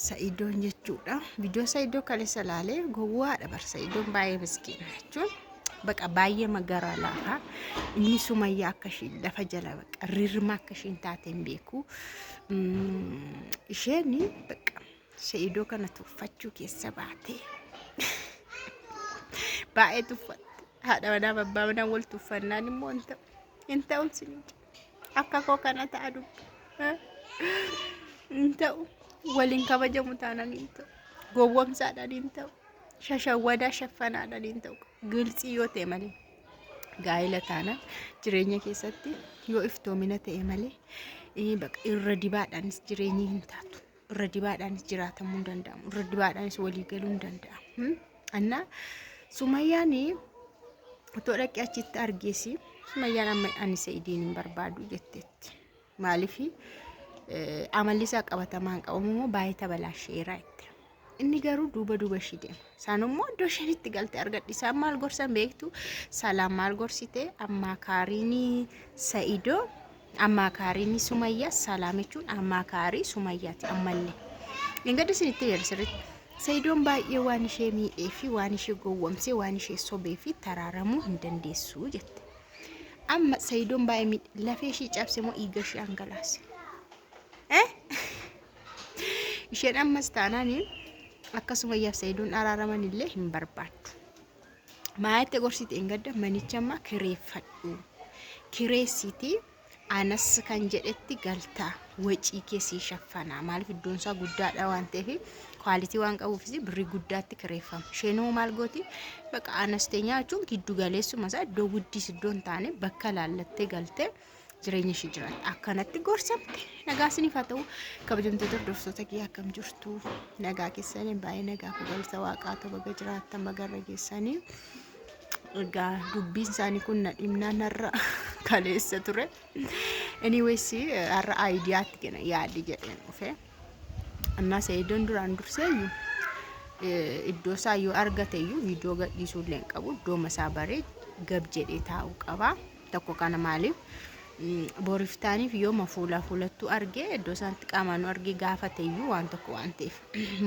Sa'idoon jechuudha. Viidiyoo Sa'idoo kaleessa laalee gowwaadha bar Sa'idoon baay'ee miskiina jechuun baqa baay'ee magara laafa inni Sumayyaa akka isheen lafa jala baqa rirma akka isheen taateen beeku. Isheen baqa Sa'idoo kana tuffachuu keessa baatee baay'ee tuffatte. Haadha manaa abbaa manaa wal tuffannaan immoo hin ta'u akka koo kana ta'a dubbi hin ta'u. Waliin kabajamu taanaan hin ta'u. Gowwomsaadhaan hin ta'u. Shashawwadaa shaffanaadhaan hin ta'u. Gilxii yoo ta'e malee gaa'ela taanaan jireenya keessatti yoo iftoomina ta'e malee irra dibaadhaanis jireenyi hin taatu. Irra dibaadhaanis jiraatamuu hin danda'amu. Irra dibaadhaanis walii galuu hin danda'amu. Anna Sumayyaan otoo dhaqee achitti argeesi Sumayyaan amma ani Sa'idiin hin barbaadu jetteetti. Maaliif amalli isaa qabatamaan qabamu baay'ee tabalaasheera itti. Inni garuu duuba ishii deema. Isaan immoo iddoo isheen itti galte argadhi. Isaan maal gorsan beektu? Salaam maal gorsite? Ammaakaariin Sa'idoo, ammaakaariin Sumayyaa, Salaam jechuun ammaakaarii Sumayyaati ammallee. Engaddi isinitti agarsiirratti. Sa'idoon baay'ee waan ishee miidhee fi waan ishee gowwomsee waan ishee sobee fi taraaramuu hin dandeessu jette. Amma Sa'idoon baay'ee miidhee lafee ishee cabse moo dhiiga ishee hangalaase? Isheen ammas taanaan akkasuma Sumayyaaf Sa'idoon araaraman illee hin barbaaddu. Maayette gorsite engadda manicha amma kireeffadhu. Kireessiti anas kan jedhetti galtaa wacii keessii shaffanaa. Maaliif iddoon isaa guddaadha waan ta'eef kwaalitii waan qabuufis birrii guddaatti kireeffama. Isheen maal gooti? Baqa anasteenyaa jechuun giddu galeessuma isaa iddoo guddis iddoo hin taane bakka laallattee galtee jireenya ishee jiraata. Akkanatti gorsamte. Nagaa isiniif haa ta'u kabajamtoota hordoftoota kiyya akkam jirtu? Nagaa keessanii baay'ee nagaa fi galata waaqaa ta'u baga jiraattan bagarra geessanii. Egaa dubbiin isaanii kun na dhimnaan har'a kaleessa ture. Anyways har'a aayidiyaatti kenna yaaddi jedheen dhufe. Amma Sa'idoon duraan durseeyyuu iddoo isaa yoo argateyyuu viidiyoo gadhiisuu illee hin qabu. Iddoo masaa baree gab jedhee taa'uu qaba. Tokko kana maaliif booriftaaniif yoo fuulattuu argee iddoo isaatti qaamaan argee gaafateyyuu waan tokko waan ta'eef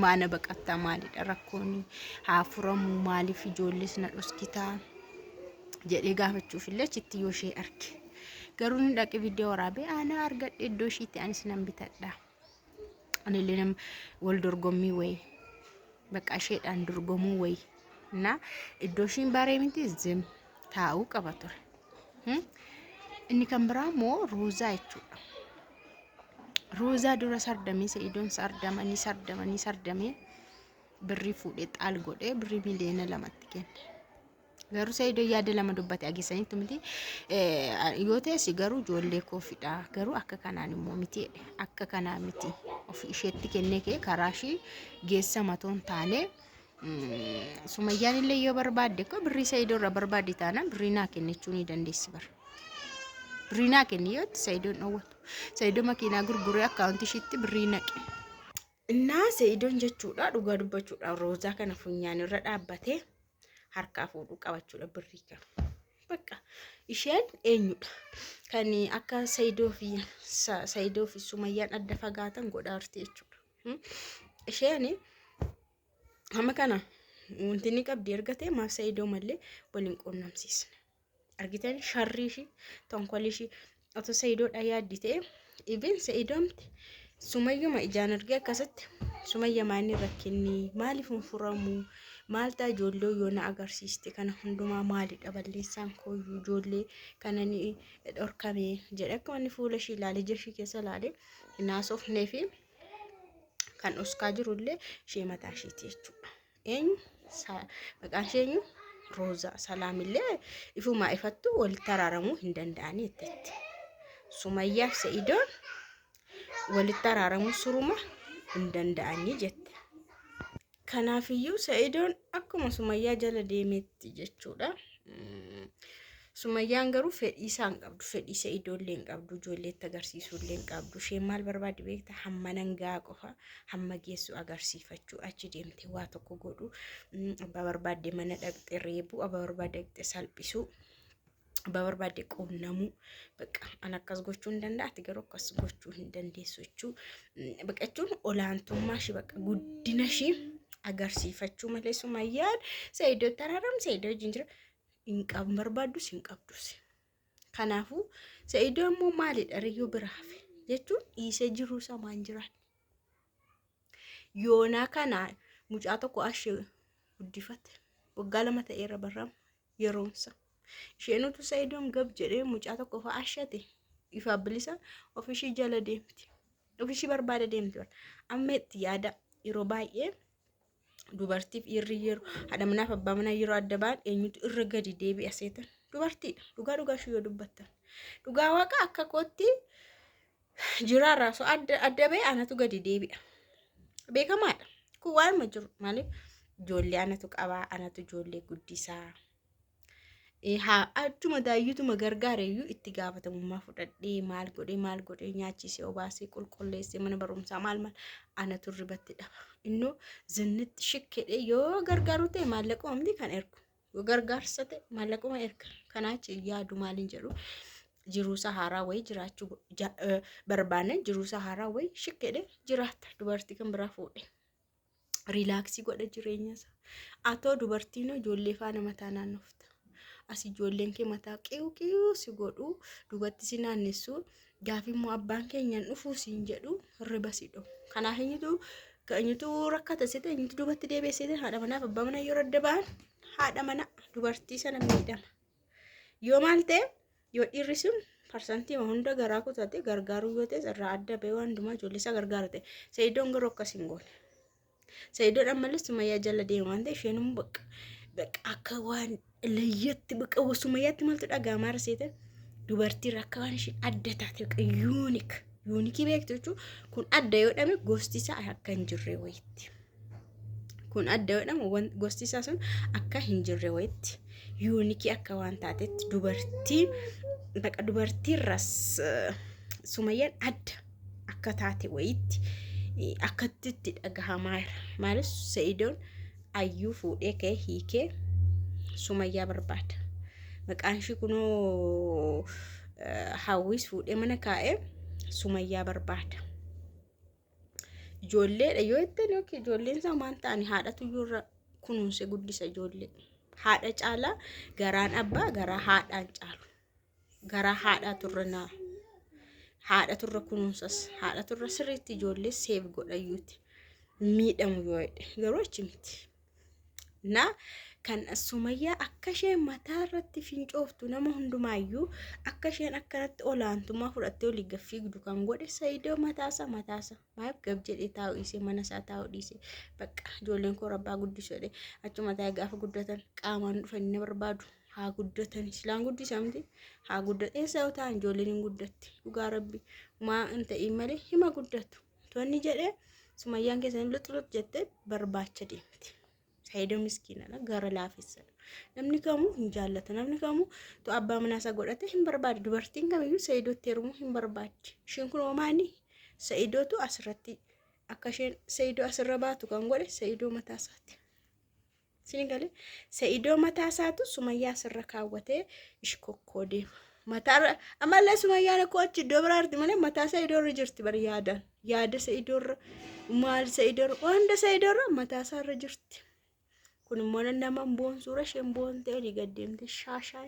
maana baqattaa maalidha rakkoon haa furamu maaliif ijoollees na dhoskitaa jedhee gaafachuuf illee achitti yoo ishee arge garuu ni dhaqee viidiyoo waraabee ana argadhe iddoo ishiitti anis nan bitadha. Ani illee nam wal dorgommii wayi baqa isheedhaan dorgomuu wayi na iddoo ishiin baree miti zim taa'uu qaba ture. Inni kan biraa immoo Roozaa jechuudha. Roozaa dura sardamee Sa'idoon sardamee birrii fuudhee xaal godhee birrii miliyoona 2tti kenne. Garuu Sa'idoon yaada lama dubbate ageessaniitu miti. Yoo ta'es garuu ijoollee koo fidha. Garuu akka kanaan immoo miti akka kanaa miti. Ofii isheetti kennee kee karaa ishii geessa matoon taane Sumayyaan illee yoo barbaadde ko birrii Sa'idoon irraa barbaadde taanaan birrii naa kennachuu ni dandeessi bara. Birrii naa kenni yoo Sa'idoon dhowwatu. Sa'idoon makiinaa gurguree akkaawuntii ishiitti birrii naqe. Innaa Sa'idoon jechuudha dhugaa dubbachuudha Roozaa kana funyaan irra dhaabbatee harkaa fuudhuu qabachuudha birrii kana. Baqa isheen eenyudha? Kan akka Sa'idoo fi Sumayyaan adda fagaatan godhaarti jechuudha. Isheen hamma kana wanti ni qabdi ergatee maaf Sa'idoo malee waliin quunnamsiisne. Argitan sharrii ishii tonkolii ishii otoo Sa'idoodha yaadditee even Sa'idoomti Sumayyuma ijaan argee akkasitti Sumayya maani rakkinni maaliif hin furamu maal ta'a ijoollee yoo na agarsiiste kana hundumaa maalidha balleessaan kooyyuu ijoollee kana ni dhorkame jedhe akka wanni fuula ishii ilaalee ija ishii keessa ilaalee naasofnee fi kan dhoskaa jirullee ishee mataa isheeti jechuudha. Eenyu maqaan ishee eenyu? Roozaa. Salaamillee ifuma ifattu walitti araaramuu hin danda'anii jetteetti. Sumayyaaf Sa'idoon walitti araaramuu suruma hin danda'anii jette. Kanaafiyyuu Sa'idoon akkuma Sumayyaa jala deemeetti jechuudha. Sumayyaan garuu fedhii isaa hin qabdu. Fedhii Sa'idoo illee hin qabdu. Ijoolleetti agarsiisuu illee hin qabdu. Isheen maal barbaaddi beekta? Hamma nangaa qofa hamma geessu agarsiifachuu achi deemte waa tokko godhu. Abbaa barbaadde mana dhaqxe reebuu, abbaa barbaadde dhaqxe salphisuu. በበርባዴ ቆነሙ በቃ አናካስ ጎቹ እንደንዳት ገሮ ከስ ጎቹ እንደንዴሶቹ በቀቹን ኦላንቱማሽ በቃ ጉዲነሺ አገርሲፈቹ መለሱ ማያል ሰይዶ ተራራም ሰይዶ ጅንጅራ ኢንቀብ በርባዱስ ኢንቀብዱስ ከናፉ ሰይዶ ሞ ማሊ ደርዩ ብራፍ jechuun dhiisee jiru samaan jiran yoonaa kana mucaa tokko ashee guddifate waggaa 2 ta'eera barram yeroonsa isheenutu Saidoon gab jedhee mucaa tokko fa ashate ifa bilisa ofishii jala deemti ofishii barbaada deemti amma itti yaada yeroo baay'ee dubartiif irri yeroo haadha manaa fi abbaa manaa yeroo adda baan eenyutu irra gadi deebi'a seetan dubartiidha dhugaa shuyoo dubbattan dhugaa waaqa akka kootti jiraarraa so adda ba'e anatu gadi deebi'a beekamaadha kun waan ma jiru maaliif ijoollee anatu qabaa anatu ijoollee guddisaa haa achuma daayyutuma gargaareeyyuu itti gaafatamummaa fudhadhee maal godhee nyaachisee obaasee qulqulleessee mana barumsaa maal anatu ribatti dhaba innoo zinnitti shikkedhee yoo gargaaru ta'e maallaquma miti kan ergu yoo gargaarsa ta'e maallaquma erga kanaachi yaadu maaliin jedhu jiruu saharaa way jiraachuu barbaanne jiruu saharaa way shikkedhe jiraata dubartii kan biraa fuudhe riilaaksii godha jireenyasaa atoo dubartiin ijoollee faana mataa naannofta as ijoolleen kee mataa qiiw si godhu dubatti si naannessu gaafimmoo abbaan keenyan dhufuu siin jedhu riba si dho kanaaf eenyutu rakkata site eenyutu dubatti deebi'ee haadha manaa fi abbaa manaa yeroo adda ba'an haadha manaa dubartii sana miidhama yoo maal ta'e yoo dhiirri sun parsantii hunda garaa kutate gargaaruu yoo ta'e irraa adda ba'ee waan hundumaa ijoollee isaa gargaara ta'e Saidoon garuu akkasiin goone Saidoon ammallee Sumayyaa jala deema waan ta'eef isheen bakka akka waan layyatti bakka Sumayyaatti maaltu dhaga'amaa raseete dubartii akka waan isheen adda taate yuunikii beektu jechuun kun adda yoo dhame gosti isaa akka hin jirre wayitti kun adda yoo dhame gosti isaa sun akka hin jirre wayitti yuunikii akka waan taatetti dubartiirras Sumayyaan adda akka taate wayitti akkatti itti dhagahamaa maalis Saidoon ayyuu fuudhee ka'ee hiikee Sumayyaa barbaada maqaan ishii kunoo hawwis fuudhee mana kaa'ee Sumayyaa barbaada ijoolleedha yoo ittiin yookiin ijoolleen isaa maan ta'ani haadhatu iyyuu kunuunse guddisa ijoollee haadha caalaa garaan abbaa garaa haadhaan caalu garaa haadhaa turrenaa haadha turre kunuunsas haadha turre sirriitti ijoollee seef godhayyuuti miidhamu yoo jedhe garuu achi miti na kan Sumayyaa akka isheen mataa irratti fincooftu nama hundumaayyuu akka isheen akkanatti olaantummaa fudhattee olii gaffiigdu kan godhe Saidoo mataasa maaf gab jedhee taa'u dhiisee mana isaa taa'u dhiisee bakka ijoolleen koo rabbaa guddisuu jedhee achuma taa'ee gaafa guddatan qaamaan dhufanii na barbaadu haa guddatan islaan guddisamti haa guddatan eessa yoo ta'an ijoolleen hin guddatti dhugaa rabbi maa hin ta'in malee hima guddatu toonni jedhee Sumayyaan keessanii luxulut jettee barbaacha deemti. Saidoo miskiinadha gara laafessadha namni kamuu hin jaallata namni kamuu to abbaa manaa isaa godhate hin barbaadu dubartiin kamiyyuu Saidootti heerumuu hin barbaaddi isheen kun oomaani Saidootu asirratti akka isheen Saidoo asirra baatu kan godhe Saidoo mataa isaati sinigale Saidoo mataa isaatu Sumayyaa asirra kaawwatee ishkokkoo deema mataa amallee Sumayyaan akkoo achi iddoo biraarti malee mataa Saidoo irra jirti bari yaada Saidoo irra maal Saidoo wanda Saidoo irra mataa isaa irra jirti kun immoo nama boonsuura isheen boontee olii gad deemte shaashaa